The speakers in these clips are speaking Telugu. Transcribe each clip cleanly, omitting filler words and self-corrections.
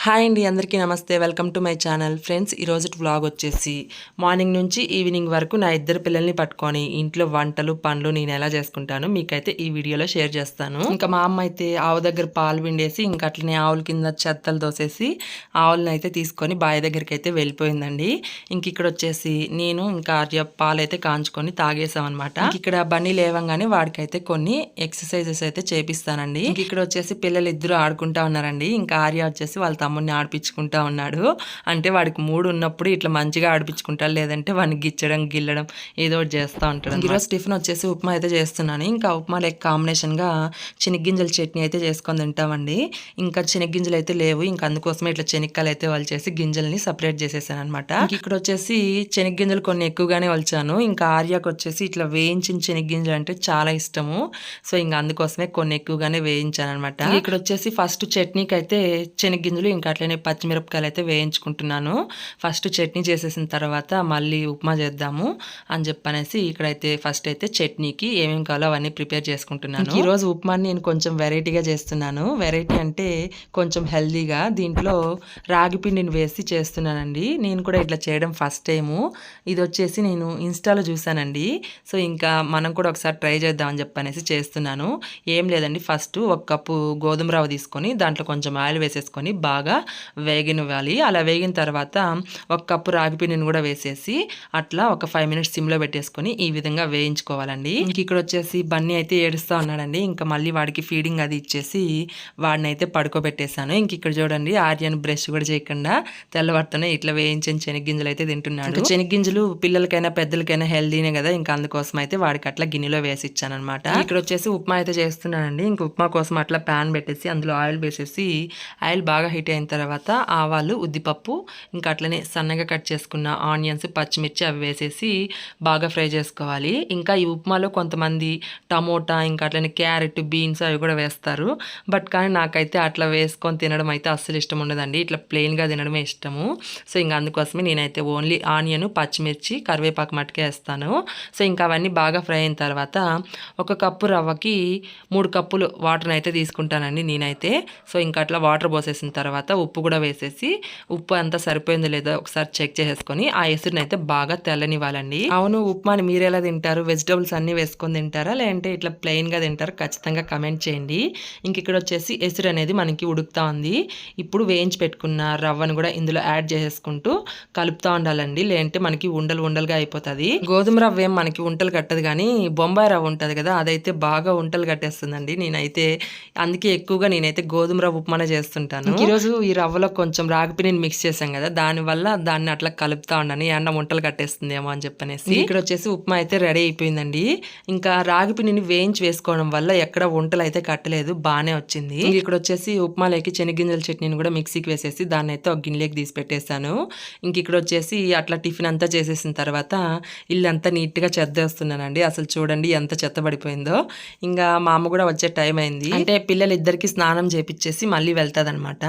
హాయ్ అండి, అందరికీ నమస్తే. Welcome to my channel. Friends, ఈరోజు వ్లాగ్ వచ్చేసి మార్నింగ్ నుంచి ఈవినింగ్ వరకు నా ఇద్దరు పిల్లల్ని పట్టుకొని ఇంట్లో వంటలు పనులు నేను ఎలా చేసుకుంటాను మీకైతే ఈ వీడియోలో షేర్ చేస్తాను. ఇంకా మా అమ్మ అయితే ఆవు దగ్గర పాలు పిండేసి ఇంకా అట్లనే ఆవుల కింద చెత్తలు దోసేసి ఆవులను అయితే తీసుకొని బావి దగ్గరికి అయితే వెళ్ళిపోయిందండి. ఇంక ఇక్కడ వచ్చేసి నేను ఇంకా ఆర్య పాలు అయితే కాంచుకొని తాగేసాం అనమాట. ఇక్కడ బండి లేవంగానే వాడికైతే కొన్ని ఎక్సర్సైజెస్ అయితే చేపిస్తానండి. ఇంక ఇక్కడ వచ్చేసి పిల్లలు ఇద్దరు ఆడుకుంటా ఉన్నారండి. ఇంకా ఆర్య వచ్చేసి వాళ్ళ తమ్ముడిని ఆడిపించుకుంటా ఉన్నాడు. అంటే వాడికి మూడు ఉన్నప్పుడు ఇట్లా మంచిగా ఆడిపించుకుంటాడు, లేదంటే వాడిని గిచ్చడం గిల్లడం ఏదో ఒకటి చేస్తూ ఉంటాడు. ఈరోజు టిఫిన్ వచ్చేసి ఉప్మా అయితే చేస్తున్నాను. ఇంకా ఉప్మా లైక్ కాంబినేషన్గా శనగ్గింజల చట్నీ అయితే చేసుకొని తింటామండి. ఇంకా శనగ్గింజలు అయితే లేవు, ఇంకా అందుకోసమే ఇట్లా శనక్కాయలు అయితే వలిచేసి గింజల్ని సపరేట్ చేసేసాను అనమాట. ఇక్కడ వచ్చేసి శనగ్గింజలు కొన్ని ఎక్కువగానే వలిచాను. ఇంకా ఆర్యాకు వచ్చేసి ఇట్లా వేయించిన శనగ్గింజలు అంటే చాలా ఇష్టము. సో ఇంకా అందుకోసమే కొన్ని ఎక్కువగానే వేయించాను అనమాట. ఇక్కడ వచ్చేసి ఫస్ట్ చట్నీకి అయితే శనగ్గింజలు ఇంకా అట్లనే పచ్చిమిరపకాయలు అయితే వేయించుకుంటున్నాను. ఫస్ట్ చట్నీ చేసేసిన తర్వాత మళ్ళీ ఉప్మా చేద్దాము అని చెప్పనేసి ఇక్కడైతే ఫస్ట్ అయితే చట్నీకి ఏమేమి కావాలో అవన్నీ ప్రిపేర్ చేసుకుంటున్నాను. ఈరోజు ఉప్మాని నేను కొంచెం వెరైటీగా చేస్తున్నాను. వెరైటీ అంటే కొంచెం హెల్దీగా దీంట్లో రాగి పిండిని వేసి చేస్తున్నానండి. నేను కూడా ఇట్లా చేయడం ఫస్ట్ టైము. ఇది వచ్చేసి నేను ఇన్స్టాలో చూసానండి. సో ఇంకా మనం కూడా ఒకసారి ట్రై చేద్దామని చెప్పనేసి చేస్తున్నాను. ఏం లేదండి, ఫస్ట్ ఒక కప్పు గోధుమ రవ్వ తీసుకొని దాంట్లో కొంచెం ఆయిల్ వేసేసుకొని బాగా వేగనివ్వాలి. అలా వేగిన తర్వాత ఒక కప్పు రాగి పిండిని కూడా వేసేసి అట్లా ఒక 5 minutes సిమ్లో పెట్టేసుకొని ఈ విధంగా వేయించుకోవాలండి. ఇంక ఇక్కడ వచ్చేసి బన్నీ అయితే ఏడుస్తూ ఉన్నాడండి. ఇంకా మళ్ళీ వాడికి ఫీడింగ్ అది ఇచ్చేసి వాడిని అయితే పడుకోబెట్టేశాను. ఇంక ఇక్కడ చూడండి, ఆర్యన్ బ్రష్ కూడా చేయకుండా తెల్లవారుతోనే ఇట్లా వేయించిన శనగ్గింజలు అయితే తింటున్నాడు. శనగ్గింజలు పిల్లలకైనా పెద్దలకైనా హెల్దీనే కదా, ఇంకా అందుకోసం అయితే వాడికి అట్లా గిన్నెలో వేసి ఇచ్చాను అనమాట. ఇక్కడ వచ్చేసి ఉప్మా అయితే చేస్తున్నానండి. ఇంక ఉప్మా కోసం అట్లా ప్యాన్ పెట్టేసి అందులో ఆయిల్ వేసేసి ఆయిల్ బాగా హీట్ అయిన తర్వాత ఆవాలు, ఉద్దిపప్పు, ఇంకా అట్లనే సన్నగా కట్ చేసుకున్న ఆనియన్స్, పచ్చిమిర్చి అవి వేసేసి బాగా ఫ్రై చేసుకోవాలి. ఇంకా ఈ ఉప్మాలో కొంతమంది టమోటా ఇంకా అట్లనే క్యారెట్, బీన్స్ అవి కూడా వేస్తారు. బట్ కానీ నాకైతే అట్లా వేసుకొని తినడం అయితే అస్సలు ఇష్టం ఉండదండి. ఇట్లా ప్లెయిన్గా తినడమే ఇష్టము. సో ఇంకా అందుకోసమే నేనైతే ఓన్లీ ఆనియన్, పచ్చిమిర్చి, కరివేపాకు మట్టుకే వేస్తాను. సో ఇంకా అవన్నీ బాగా ఫ్రై అయిన తర్వాత ఒక కప్పు రవ్వకి 3 కప్పులు వాటర్ని అయితే తీసుకుంటానండి నేనైతే. సో ఇంకా అట్లా వాటర్ పోసేసిన తర్వాత ఉప్పు కూడా వేసేసి ఉప్పు అంతా సరిపోయిందో లేదో ఒకసారి చెక్ చేసేసుకొని ఆ ఎసురుని అయితే బాగా తెల్లనివ్వాలండి. అవును, ఉప్మాని మీరు ఎలా తింటారు? వెజిటబుల్స్ అన్నీ వేసుకొని తింటారా, లేదంటే ఇట్లా ప్లెయిన్గా తింటారా? ఖచ్చితంగా కమెంట్ చేయండి. ఇంక ఇక్కడ వచ్చేసి ఎసురు అనేది మనకి ఉడుకుతా ఉంది. ఇప్పుడు వేయించి పెట్టుకున్న రవ్వను కూడా ఇందులో యాడ్ చేసేసుకుంటూ కలుపుతూ ఉండాలండి, లేదంటే మనకి ఉండలు ఉండలుగా అయిపోతుంది. గోధుమ రవ్వ ఏం మనకి ఉంటలు కట్టదు, కానీ బొంబాయి రవ్వ ఉంటుంది కదా, అదైతే బాగా ఉంటలు కట్టేస్తుందండి. నేనైతే అందుకే ఎక్కువగా నేనైతే గోధుమ రవ్వ ఉప్మానే చేస్తుంటాను. ఈరోజు ఈ రవ్వలో కొంచెం రాగిపిండిని మిక్స్ చేసాం కదా, దానివల్ల దాన్ని అట్లా కలుపుతా ఉన్నాను, ఎండ వంటలు కట్టేస్తుందేమో అని చెప్పనేసి. ఇక్కడ వచ్చేసి ఉప్మా అయితే రెడీ అయిపోయిందండి. ఇంకా రాగిపిండిని వేయించి వేసుకోవడం వల్ల ఎక్కడ వంటలు అయితే కట్టలేదు, బాగానే వచ్చింది. ఇక్కడ వచ్చేసి ఉప్మాలోకి శనగ్గింజల చట్నీని కూడా మిక్సీకి వేసేసి దాన్ని అయితే ఒక గిన్నెలోకి తీసి పెట్టేశాను. ఇంక ఇక్కడ వచ్చేసి అట్లా టిఫిన్ అంతా చేసేసిన తర్వాత ఇల్లంతా నీట్గా చెత్తేస్తున్నానండి. అసలు చూడండి ఎంత చెత్త పడిపోయిందో. ఇంకా మా అమ్మ కూడా వచ్చే టైం అయింది. అంటే పిల్లలు ఇద్దరికి స్నానం చేపించేసి మళ్ళీ వెళ్తుంది అనమాట.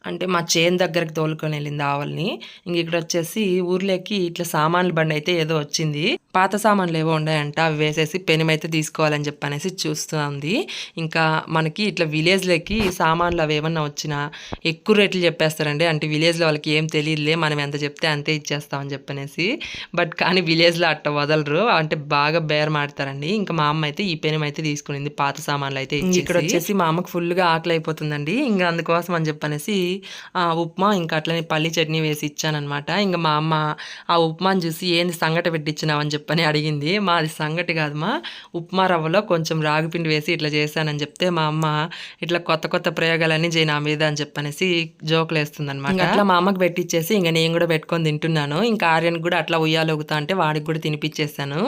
అంటే మా చేను దగ్గరికి తోలుకొని వెళ్ళింది ఆవుల్ని. ఇంక ఇక్కడ వచ్చేసి ఊర్లోకి ఇట్లా సామాన్ల బండి అయితే ఏదో వచ్చింది. పాత సామాన్లు ఏవో ఉన్నాయంట, అవి వేసేసి పెనుమైతే తీసుకోవాలని చెప్పనేసి చూస్తుంది. ఇంకా మనకి ఇట్లా విలేజ్లోకి సామాన్లు అవి ఏమన్నా వచ్చినా ఎక్కువ రేట్లు చెప్పేస్తారండి. అంటే విలేజ్లో వాళ్ళకి ఏం తెలియదులే, మనం ఎంత చెప్తే అంతే ఇచ్చేస్తామని చెప్పనేసి. బట్ కానీ విలేజ్లో అట్ట వదలరు, అంటే బాగా బేర్ మాడతారండి. ఇంకా మా అమ్మ అయితే ఈ పెనుమైతే తీసుకునింది, పాత సామాన్లు అయితే. ఇక్కడ వచ్చేసి మా అమ్మకు ఫుల్గా ఆకలి అయిపోతుందండి. ఇంకా అందుకోసం అని చెప్పనేసి ఉప్మా ఇంకా అట్లనే పల్లి చట్నీ వేసి ఇచ్చానమాట. ఇంకా మా అమ్మ ఆ ఉప్మాని చూసి ఏంది సంగటి పెట్టించినావు అని చెప్పని అడిగింది. మాది సంగటి కాదమ్మా, ఉప్మా రవ్వలో కొంచెం రాగిపిండి వేసి ఇట్లా చేశానని చెప్తే మా అమ్మ ఇట్లా కొత్త కొత్త ప్రయోగాలన్నీ చేయి నా మీద అని చెప్పనేసి జోకులు వేస్తుంది అనమాట. అట్లా మా అమ్మకి పెట్టించేసి ఇంకా నేను కూడా పెట్టుకొని తింటున్నాను. ఇంకా ఆర్యన్కి కూడా అట్లా ఉయ్యాలొగుతా అంటే వాడికి కూడా తినిపించేసాను.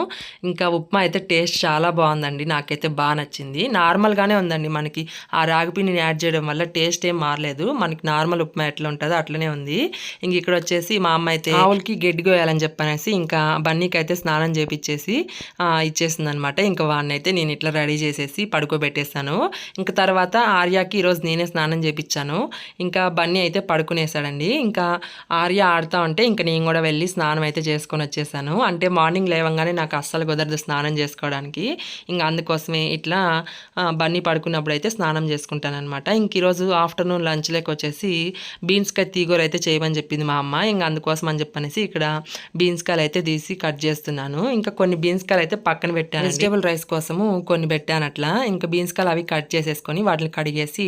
ఇంకా ఉప్మా అయితే టేస్ట్ చాలా బాగుందండి, నాకైతే బాగా నచ్చింది. నార్మల్గానే ఉందండి, మనకి ఆ రాగిపిండిని యాడ్ చేయడం వల్ల టేస్ట్ ఏం మారలేదు. మనకి నార్మల్ ఉప్మా ఎట్లా ఉంటుందో అట్లనే ఉంది. ఇంక ఇక్కడ వచ్చేసి మా అమ్మ అయితే ఆవులకి గడ్డి కోయాలని చెప్పనేసి ఇంకా బన్నీకి అయితే స్నానం స్నానం చేపిచ్చేసి ఇచ్చేసిందనమాట. ఇంకా వాడినైతే నేను ఇట్లా రెడీ చేసేసి పడుకోబెట్టేస్తాను. ఇంకా తర్వాత ఆర్యాకి ఈరోజు నేనే స్నానం చేపించాను. ఇంకా బన్నీ అయితే పడుకునేసాడండి. ఇంకా ఆర్య ఆడుతూ ఉంటే ఇంకా నేను కూడా వెళ్ళి స్నానం అయితే చేసుకొని వచ్చేసాను. అంటే మార్నింగ్ లేవగానే నాకు అస్సలు కుదరదు స్నానం చేసుకోవడానికి. ఇంకా అందుకోసమే ఇట్లా బన్నీ పడుకున్నప్పుడు అయితే స్నానం చేసుకుంటాను అనమాట. ఇంక ఈరోజు ఆఫ్టర్నూన్ లంచ్లోకి వచ్చేసి బీన్స్కాయ తీగూర అయితే చేయమని చెప్పింది మా అమ్మ. ఇంకా అందుకోసం అని చెప్పనేసి ఇక్కడ బీన్స్కాయలు అయితే తీసి కట్ చేస్తున్నాను. ఇంకా కొన్ని బీన్స్కాయలు అయితే పక్కన పెట్టాను. వెజిటేబుల్ రైస్ కోసము కొన్ని పెట్టాను అట్లా. ఇంకా బీన్స్కాయలు అవి కట్ చేసేసుకొని వాటిని కడిగేసి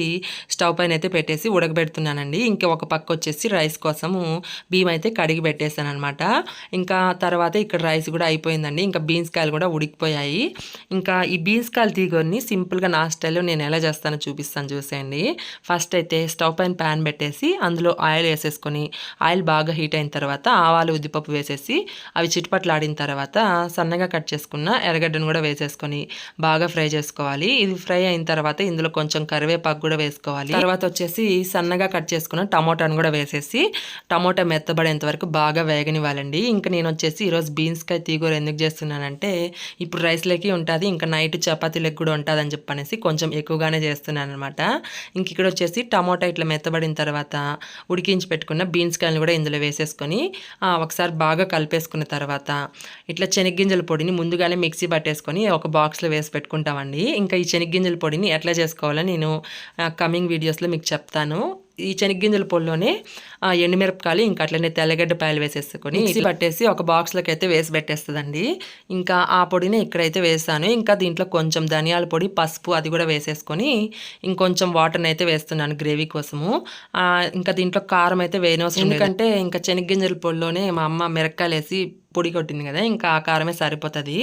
స్టవ్ పైన అయితే పెట్టేసి ఉడకబెడుతున్నానండి. ఇంకా ఒక పక్క వచ్చేసి రైస్ కోసము బియ్యం అయితే కడిగి పెట్టేశాను అనమాట. ఇంకా తర్వాత ఇక్కడ రైస్ కూడా అయిపోయిందండి. ఇంకా బీన్స్కాయలు కూడా ఉడికిపోయాయి. ఇంకా ఈ బీన్స్కాయలు తీగొని సింపుల్గా నా స్టైల్లో నేను ఎలా చేస్తానో చూపిస్తాను చూసేయండి. ఫస్ట్ అయితే స్టవ్ పైన ప్యాన్ పెట్టేసి అందులో ఆయిల్ వేసేసుకొని ఆయిల్ బాగా హీట్ అయిన తర్వాత ఆవాలు ఉద్దిపప్పు వేసేసి అవి చిటపట్లాడిన తర్వాత సన్నగా కట్ చేసుకున్న ఎర్రగడ్డను కూడా వేసేసుకొని బాగా ఫ్రై చేసుకోవాలి. ఇది ఫ్రై అయిన తర్వాత ఇందులో కొంచెం కరివేపాకు కూడా వేసుకోవాలి. తర్వాత వచ్చేసి సన్నగా కట్ చేసుకున్న టమోటాను కూడా వేసేసి టమోటా మెత్తబడేంత వరకు బాగా వేగనివ్వాలండి. ఇంకా నేను వచ్చేసి ఈరోజు బీన్స్కాయ తీగూర ఎందుకు చేస్తున్నానంటే ఇప్పుడు రైస్లోకి ఉంటుంది, ఇంకా నైట్ చపాతీలకు కూడా ఉంటుంది అని చెప్పనేసి కొంచెం ఎక్కువగానే చేస్తున్నాను అనమాట. ఇంక ఇక్కడ వచ్చేసి టమోటా ఇట్లా మెత్తబడిన తర్వాత ఉడికించి పెట్టుకున్న బీన్స్కాయలను కూడా ఇందులో వేసేసుకొని ఒకసారి బాగా కలిపేసుకున్న తర్వాత ఇట్లా శనగ్గింజల పొడిని ముందుగానే మిక్సీ పట్టేసుకొని ఒక బాక్స్లో వేసి పెట్టుకుంటామండి. ఇంకా ఈ శనగ్గింజల పొడిని ఎట్లా చేసుకోవాలో నేను కమింగ్ వీడియోస్లో మీకు చెప్తాను. ఈ శనగ్గింజల పొడిలోనే ఎండుమిరపకాయలు ఇంకా అట్లనే తెల్లగడ్డపాయలు వేసేసుకొని మిక్సీ పట్టేసి ఒక బాక్స్లోకి అయితే వేసి పెట్టేస్తుందండి. ఇంకా ఆ పొడిని ఇక్కడైతే వేస్తాను. ఇంకా దీంట్లో కొంచెం ధనియాల పొడి, పసుపు అది కూడా వేసేసుకొని ఇంకొంచెం వాటర్ని అయితే వేస్తున్నాను గ్రేవీ కోసము. ఇంకా దీంట్లో కారం అయితే వేయనవసరం, ఎందుకంటే ఇంకా శనగ్గింజల పొడిలోనే మా అమ్మ మిరపకాయలు వేసి పొడి కొట్టింది కదా, ఇంకా ఆ కారమే సరిపోతుంది.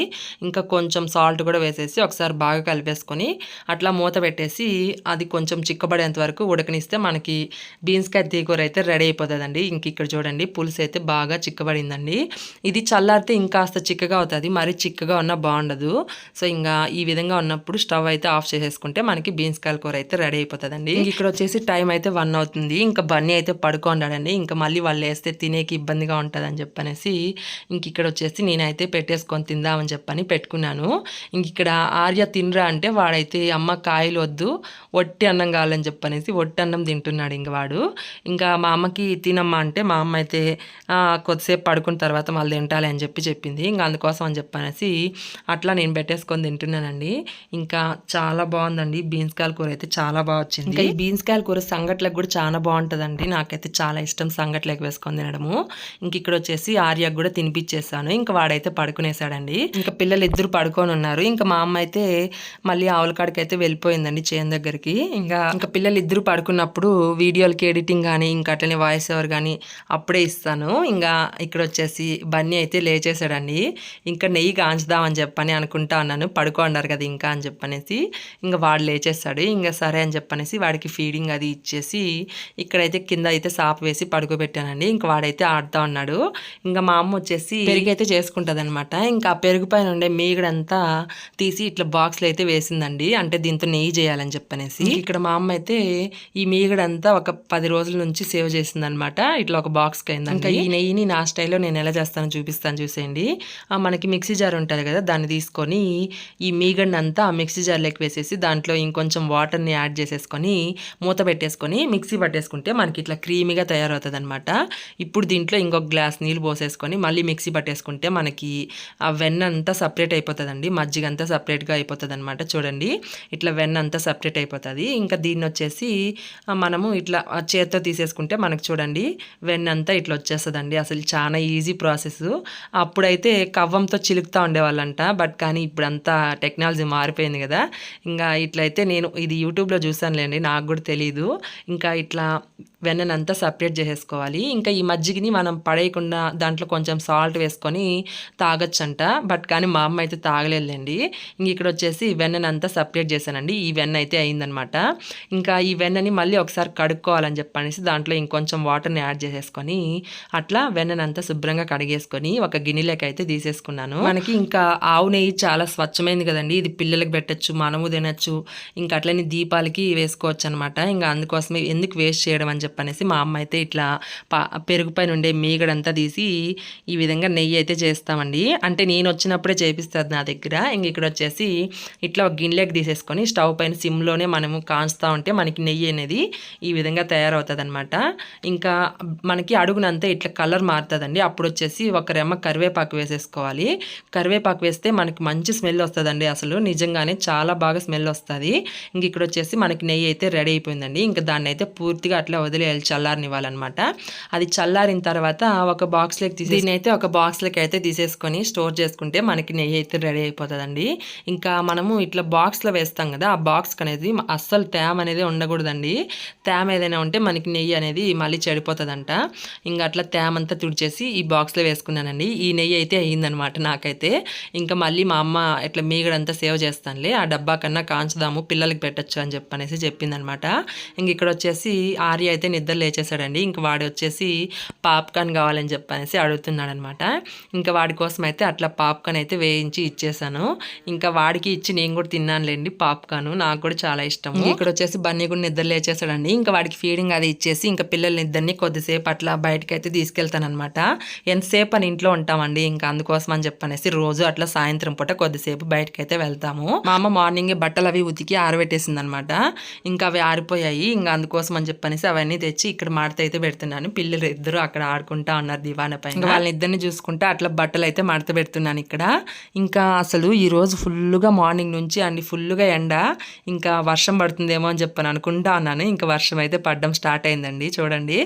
ఇంకా కొంచెం సాల్ట్ కూడా వేసేసి ఒకసారి బాగా కలిపేసుకొని అట్లా మూత పెట్టేసి అది కొంచెం చిక్కబడేంత వరకు ఉడకనిస్తే మనకి బీన్స్కాయ తీగూర అయితే రెడీ అయిపోతుందండి. ఇంక ఇక్కడ చూడండి పులుసు అయితే బాగా చిక్కబడిందండి. ఇది చల్లారితే ఇంకాస్త చిక్కగా అవుతుంది, మరీ చిక్కగా ఉన్నా బాగుండదు. సో ఇంకా ఈ విధంగా ఉన్నప్పుడు స్టవ్ అయితే ఆఫ్ చేసేసుకుంటే మనకి బీన్స్కాయల కూర అయితే రెడీ అయిపోతుందండి. ఇక్కడ వచ్చేసి టైం అయితే 1 అవుతుంది. ఇంకా బన్నీ అయితే పడుకోండాడండి. ఇంకా మళ్ళీ వాళ్ళు వేస్తే తినేకి ఇబ్బందిగా ఉంటుంది అని చెప్పనేసి ఇక్కడ వచ్చేసి నేనైతే పెట్టేసుకొని తిందామని చెప్పని పెట్టుకున్నాను. ఇంక ఇక్కడ ఆర్య తినరా అంటే వాడైతే అమ్మ కాయలు వద్దు ఒట్టి అన్నం కావాలని చెప్పనేసి ఒట్టి అన్నం తింటున్నాడు. ఇంక వాడు ఇంకా మా అమ్మకి తినమ్మా అంటే మా అమ్మ అయితే కొద్దిసేపు పడుకున్న తర్వాత మళ్ళీ తింటాలి అని చెప్పింది. ఇంకా అందుకోసం అని చెప్పనేసి అట్లా నేను పెట్టేసుకొని తింటున్నానండి. ఇంకా చాలా బాగుందండి. బీన్స్కాయల కూర అయితే చాలా బాగా వచ్చింది. ఇంకా ఈ బీన్స్కాయల కూర సంగట్లకు కూడా చాలా బాగుంటుందండి. నాకైతే చాలా ఇష్టం సంగట్లకు వేసుకొని తినడము. ఇంక ఇక్కడ వచ్చేసి ఆర్యకు కూడా తినిపించేసాను. ఇంకా వాడైతే పడుకునేసాడండి. ఇంకా పిల్లలు ఇద్దరు పడుకొని ఉన్నారు. ఇంకా మా అమ్మ అయితే మళ్ళీ ఆవుల కాడికి అయితే వెళ్ళిపోయిందండి చేను దగ్గరికి. ఇంకా పిల్లలు ఇద్దరు పడుకున్నప్పుడు వీడియోలకి ఎడిటింగ్ కానీ ఇంకా అట్లనే వాయిస్ ఓవర్ కానీ అప్పుడే ఇస్తాను. ఇంకా ఇక్కడ వచ్చేసి బన్నీ అయితే లేచేసాడండి. ఇంకా నెయ్యి కాంచుదామని చెప్పని అనుకుంటా ఉన్నాను, పడుకోండారు కదా ఇంకా అని చెప్పనేసి. ఇంకా వాడు లేచేస్తాడు. ఇంకా సరే అని చెప్పనేసి వాడికి ఫీడింగ్ అది ఇచ్చేసి ఇక్కడైతే కింద అయితే సాప్ వేసి పడుకోబెట్టానండి. ఇంకా వాడైతే ఆడుతూ ఉన్నాడు. ఇంకా మా అమ్మ వచ్చేసి పెరుగు అయితే చేసుకుంటుంది అనమాట. ఇంకా ఆ పెరుగు పైన ఉండే మీగడంతా తీసి ఇట్లా బాక్స్లో అయితే వేసిందండి. అంటే దీంతో నెయ్యి చేయాలని చెప్పనేసి. ఇక్కడ మా అమ్మ అయితే ఈ మీగడంతా ఒక 10 రోజుల నుంచి సేవ్ చేసింది అనమాట. ఇట్లా ఒక బాక్స్కి అయింది. ఇంకా ఈ నెయ్యిని నా స్టైల్లో నేను ఎలా చేస్తానో చూపిస్తాను చూసేయండి. మనకి మిక్సీ జార్ ఉంటుంది కదా, దాన్ని తీసుకొని ఈ మీగడని అంతా ఆ మిక్సీ జార్లోకి వేసేసి దాంట్లో ఇంకొంచెం వాటర్ని యాడ్ చేసేసుకొని మూత పెట్టేసుకొని మిక్సీ పట్టేసుకుంటే మనకి ఇట్లా క్రీమీగా తయారవుతుంది అనమాట. ఇప్పుడు దీంట్లో ఇంకొక గ్లాస్ నీళ్ళు పోసేసుకొని మళ్ళీ మిక్సీ పట్టేసుకుంటే మనకి ఆ వెన్న అంతా సపరేట్ అయిపోతుందండి. మజ్జిగ అంతా సపరేట్గా అయిపోతుంది అనమాట. చూడండి ఇట్లా వెన్న అంతా సపరేట్ అయిపోతుంది. ఇంకా దీన్ని వచ్చేసి మనము ఇట్లా చేత్తో తీసేసుకుంటే మనకు చూడండి వెన్న అంతా ఇట్లా వచ్చేస్తుందండి. అసలు చాలా ఈజీ ప్రాసెస్. అప్పుడైతే కవ్వంతో చిలుకుతూ ఉండేవాళ్ళంట, బట్ కానీ ఇప్పుడంతా టెక్నాలజీ మారిపోయింది కదా. ఇంకా ఇట్లయితే నేను ఇది యూట్యూబ్లో చూసానులేండి, నాకు కూడా తెలీదు. ఇంకా ఇట్లా వెన్ననంతా సపరేట్ చేసేసుకోవాలి. ఇంకా ఈ మజ్జిగని మనం పడేయకుండా దాంట్లో కొంచెం సాల్ట్ వేసుకొని తాగొచ్చంట, బట్ కానీ మా అమ్మ అయితే తాగలేదులేండి. ఇంక ఇక్కడ వచ్చేసి వెన్ననంతా సపరేట్ చేశానండి. ఈ వెన్న అయితే అయిందనమాట. ఇంకా ఈ వెన్నని మళ్ళీ ఒకసారి కడుక్కోవాలని చెప్పనేసి దాంట్లో ఇంకొంచెం వాటర్ని యాడ్ చేసేసుకొని అట్లా వెన్ననంతా శుభ్రంగా కడిగేసుకొని ఒక గిన్నెలోకి అయితే తీసేసుకున్నాను. మనకి ఇంకా ఆవు నెయ్యి చాలా స్వచ్ఛమైంది కదండి, ఇది పిల్లలకి పెట్టచ్చు, మనము తినచ్చు, ఇంకా అట్లనే దీపాలకి వేసుకోవచ్చు అనమాట. ఇంకా అందుకోసమే ఎందుకు వేస్ట్ చేయడం అని చెప్పనేసి మా అమ్మ అయితే ఇట్లా పెరుగు పైన ఉండే మీగడంతా తీసి ఈ విధంగా విధంగా నెయ్యి అయితే చేస్తామండి. అంటే నేను వచ్చినప్పుడే చేపిస్తుంది నా దగ్గర. ఇంక ఇక్కడ వచ్చేసి ఇట్లా ఒక గిన్నెలోకి తీసేసుకొని స్టవ్ పైన సిమ్లోనే మనము కాంచుతూ ఉంటే మనకి నెయ్యి అనేది ఈ విధంగా తయారవుతుంది అనమాట. ఇంకా మనకి అడుగునంతా ఇట్లా కలర్ మారుతుందండి. అప్పుడు వచ్చేసి ఒక రెమ్మ కరివేపాకు వేసేసుకోవాలి. కరివేపాకు వేస్తే మనకి మంచి స్మెల్ వస్తుందండి. అసలు నిజంగానే చాలా బాగా స్మెల్ వస్తుంది. ఇంక ఇక్కడ వచ్చేసి మనకి నెయ్యి అయితే రెడీ అయిపోయిందండి. ఇంకా దాన్ని అయితే పూర్తిగా అట్లా వదిలేయాలి, చల్లారనివ్వాలన్నమాట. అది చల్లారిన తర్వాత ఒక బాక్స్లోకి దీన్ని అయితే ఒక బాక్స్లోకి అయితే తీసేసుకొని స్టోర్ చేసుకుంటే మనకి నెయ్యి అయితే రెడీ అయిపోతుందండి. ఇంకా మనము ఇట్లా బాక్స్లో వేస్తాం కదా, ఆ బాక్స్కి అనేది అస్సలు తేమ అనేది ఉండకూడదండి. తేమ ఏదైనా ఉంటే మనకి నెయ్యి అనేది మళ్ళీ చెడిపోతుందంట. ఇంకా అట్లా తేమ అంతా తుడిచేసి ఈ బాక్స్లో వేసుకున్నానండి. ఈ నెయ్యి అయితే అయ్యిందనమాట నాకైతే. ఇంకా మళ్ళీ మా అమ్మ ఇట్లా మీగడంతా సేవ్ చేస్తానులే, ఆ డబ్బా కన్నా కాంచుదాము పిల్లలకి పెట్టచ్చు అని చెప్పనేసి చెప్పిందనమాట. ఇంక ఇక్కడ వచ్చేసి ఆర్య అయితే నిద్ర లేచేసాడండి. ఇంక వాడు వచ్చేసి పాప్కార్న్ కావాలని చెప్పనేసి అడుగుతున్నాడు అనమాట. ఇంకా వాడి కోసం అయితే అట్లా పాప్కార్న్ అయితే వేయించి ఇచ్చేసాను. ఇంకా వాడికి ఇచ్చి నేను కూడా తిన్నానులేండి పాప్కార్న్, నాకు కూడా చాలా ఇష్టం. ఇక్కడ వచ్చేసి బన్నీ కూడా నిద్ర లేచేసాడండి. ఇంకా వాడికి ఫీడింగ్ అది ఇచ్చేసి ఇంకా పిల్లల్ని ఇద్దరిని కొద్దిసేపు అట్లా బయటకి అయితే తీసుకెళ్తానమాట. ఎంతసేపు అని ఇంట్లో ఉంటామండి, ఇంకా అందుకోసం అని చెప్పనేసి రోజు అట్లా సాయంత్రం పూట కొద్దిసేపు బయటకి అయితే వెళ్తాము. మా అమ్మ మార్నింగే బట్టలు అవి ఉతికి ఆరబెట్టేసింది అనమాట. ఇంకా అవి ఆరిపోయాయి. ఇంకా అందుకోసం అని చెప్పనేసి అవన్నీ తెచ్చి ఇక్కడ మడత అయితే పెడుతున్నాను. పిల్లలు ఇద్దరు అక్కడ ఆడుకుంటా ఉన్నారు దివాన పైన. వాళ్ళని ఇద్దరిని చూసుకుంటే అట్లా బట్టలు అయితే మడత పెడుతున్నాను ఇక్కడ. ఇంకా అసలు ఈరోజు ఫుల్గా మార్నింగ్ నుంచి అండి ఫుల్గా ఎండ, ఇంకా వర్షం పడుతుందేమో అని చెప్పని అనుకుంటా ఉన్నాను. ఇంకా వర్షం అయితే పడడం స్టార్ట్ అయిందండి. చూడండి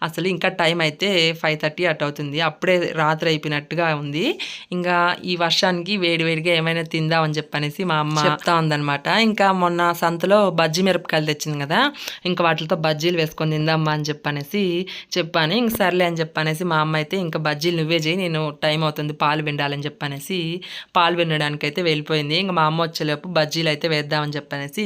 అసలు ఇంకా టైం అయితే 5:30 అటు అవుతుంది. అప్పుడే రాత్రి అయిపోయినట్టుగా ఉంది. ఇంకా ఈ వర్షానికి వేడివేడిగా ఏమైనా తిందామని చెప్పనేసి మా అమ్మ చెప్తా ఉందనమాట. ఇంకా మొన్న సంతలో బజ్జీ మిరపకాయలు తెచ్చింది కదా, ఇంకా వాటితో బజ్జీలు వేసుకొని తిందామా అని చెప్పనేసి చెప్పాను. ఇంక సర్లే అని చెప్పనేసి మా అమ్మ అయితే ఇంకా బజ్జీలు నువ్వే చేయి, నేను టైం అవుతుంది పాలు పిండాలని చెప్పనేసి పాలు పిండడానికి అయితే వెళ్ళిపోయింది. ఇంకా మా అమ్మ వచ్చేలోపు బజ్జీలు అయితే వేద్దామని చెప్పనేసి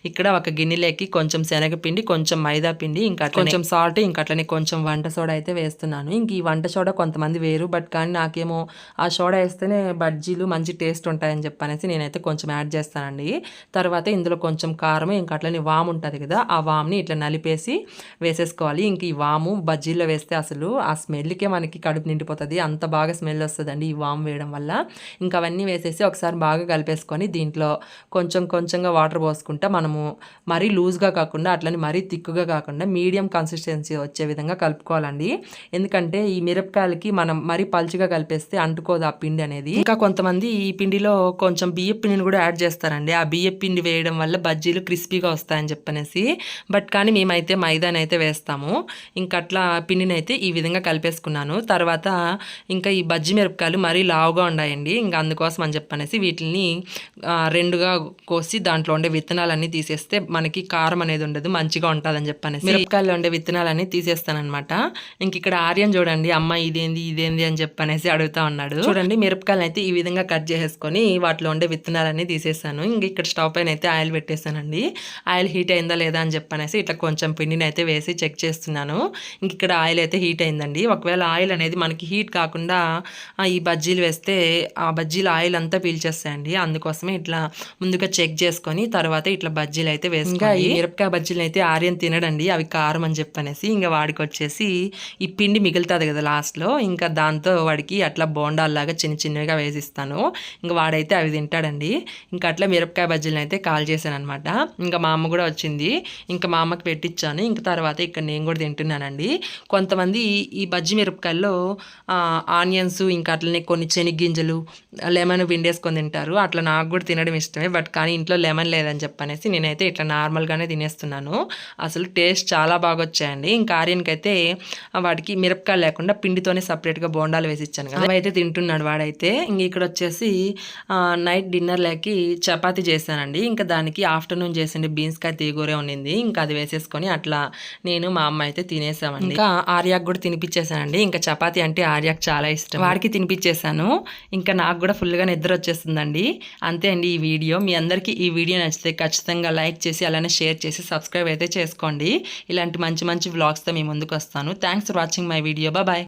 ఇక్కడ ఒక గిన్నెలోకి కొంచెం శనగపిండి, కొంచెం మైదా పిండి, ఇంకా కొంచెం సాల్ట్, ఇంకా అట్లనే కొంచెం వంట సోడా అయితే వేస్తున్నాను. ఇంక ఈ వంట సోడా కొంతమంది వేరు, బట్ కానీ నాకేమో ఆ సోడా వేస్తేనే బజ్జీలు మంచి టేస్ట్ ఉంటాయని చెప్పనేసి నేనైతే కొంచెం యాడ్ చేస్తానండి. తర్వాత ఇందులో కొంచెం కారం, ఇంకా అట్లనే వాము ఉంటుంది కదా, ఆ వాముని ఇట్లా నలిపేసి వేసేసుకోవాలి. ఇంక ఈ వాము బజ్జీల్లో వేస్తే అసలు ఆ స్మెల్కే మనకి కడుపు నిండిపోతుంది, అంత బాగా స్మెల్ వస్తుందండి ఈ వాము వేయడం వల్ల. ఇంకా అవన్నీ వేసేసి ఒకసారి బాగా కలిపేసుకొని దీంట్లో కొంచెం కొంచెంగా వాటర్ పోసుకుంటా మనము మరీ లూజ్గా కాకుండా అట్లని మరీ థిక్గా కాకుండా మీడియం కన్సిస్టెన్సీ వచ్చే విధంగా కలుపుకోవాలండి. ఎందుకంటే ఈ మిరపకాయలకి మనం మరీ పల్చగా కలిపేస్తే అంటుకోదు ఆ పిండి అనేది. ఇంకా కొంతమంది ఈ పిండిలో కొంచెం బియ్యం పిండిని కూడా యాడ్ చేస్తారండి. ఆ బియ్యం పిండి వేయడం వల్ల బజ్జీలు క్రిస్పీగా వస్తాయని చెప్పనేసి, బట్ కానీ మేమైతే మైదాని అయితే వేస్తాము. ఇంకా అట్లా పిండిని అయితే ఈ విధంగా కలిపేసుకున్నాను. తర్వాత ఇంకా ఈ బజ్జీ మిరపకాయలు మరీ లావుగా ఉన్నాయండి. ఇంకా అందుకోసం అని చెప్పనేసి వీటిని రెండుగా కోసి దాంట్లో ఉండే విత్తనాలన్నీ తీసేస్తే మనకి కారం అనేది ఉండదు, మంచిగా ఉంటుందని చెప్పనేసి మిరపకాయలు ఉండే విత్తనాలన్నీ తీసేస్తానమాట. ఇంక ఇక్కడ ఆర్యన్ చూడండి, అమ్మ ఇదేంది అని చెప్పనేసి అడుగుతా ఉన్నాడు. చూడండి మిరపకాయలు అయితే ఈ విధంగా కట్ చేసేసుకొని వాటిలో ఉండే విత్తనాలన్నీ తీసేసాను. ఇంక ఇక్కడ స్టవ్ పైన అయితే ఆయిల్ పెట్టేశానండి. ఆయిల్ హీట్ అయిందా లేదా అని చెప్పనేసి ఇట్లా కొంచెం పిండిని అయితే వేసి చెక్ చేస్తున్నాను. ఇంక ఇక్కడ ఆయిల్ అయితే హీట్ అయిందండి. ఒకవేళ ఆయిల్ అనేది మనకి హీట్ కాకుండా ఈ బజ్జీలు వేస్తే ఆ బజ్జీలు ఆయిల్ అంతా పీల్చేస్తాయండి. అందుకోసమే ఇట్లా ముందుగా చెక్ చేసుకొని తర్వాత ఇట్లా బజ్జీలు అయితే వేసుకొని, ఈ మిరపకాయ బజ్జీలు అయితే ఆర్యన్ తినడండి, అవి కారం అని చెప్పనేసి ఇంకా వాడికి వచ్చేసి ఈ పిండి మిగులుతుంది కదా లాస్ట్లో, ఇంకా దాంతో వాడికి అట్లా బోండాల్లాగా చిన్నగా వేసిస్తాను. ఇంకా వాడైతే అవి తింటాడండి. ఇంకా అట్లా మిరపకాయ బజ్జీలను అయితే కాల్ చేశాను అనమాట. ఇంకా మా అమ్మ కూడా వచ్చింది, ఇంకా మా అమ్మకి పెట్టించాను. ఇంకా తర్వాత ఇక్కడ నేను కూడా తింటున్నానండి. కొంతమంది ఈ బజ్జీ మిరపకాయల్లో ఆనియన్స్, ఇంకా అట్లనే కొన్ని శనగ్గింజలు, లెమన్ పిండేసుకొని తింటారు. అట్లా నాకు కూడా తినడం ఇష్టమే, బట్ కానీ ఇంట్లో లెమన్ లేదని చెప్పనేసి నేనైతే ఇట్లా నార్మల్గానే తినేస్తున్నాను. అసలు టేస్ట్ చాలా బాగా వచ్చాయండి. ఇంకా ఆర్యన్కి అయితే వాడికి మిరపకాయలు లేకుండా పిండితోనే సపరేట్గా బోండాలు వేసి ఇచ్చాను కదా, అవైతే తింటున్నాడు వాడైతే. ఇంక ఇక్కడ వచ్చేసి నైట్ డిన్నర్ లేకి చపాతీ చేశానండి. ఇంకా దానికి ఆఫ్టర్నూన్ చేసిండే బీన్స్కాయ తీగూరే ఉన్నింది, ఇంకా అది వేసేసుకొని అట్లా నేను మా అమ్మ అయితే తినేసామండి. ఇంకా ఆర్యాకు కూడా తినిపించేసానండి. ఇంకా చపాతీ అంటే ఆర్యాకు చాలా ఇష్టం, వాడికి తినిపించేసాను. ఇంకా నాకు కూడా ఫుల్గా నిద్ర వచ్చేస్తుందండి. అంతే అండి ఈ వీడియో. మీ అందరికీ ఈ వీడియో నచ్చితే ఖచ్చితంగా లైక్ చేసి అలానే షేర్ చేసి సబ్స్క్రైబ్ అయితే చేసుకోండి. ఇలాంటి మంచి వ్లాగ్స్తో మీ ముందుకు వస్తాను. Thanks for watching my video. Bye.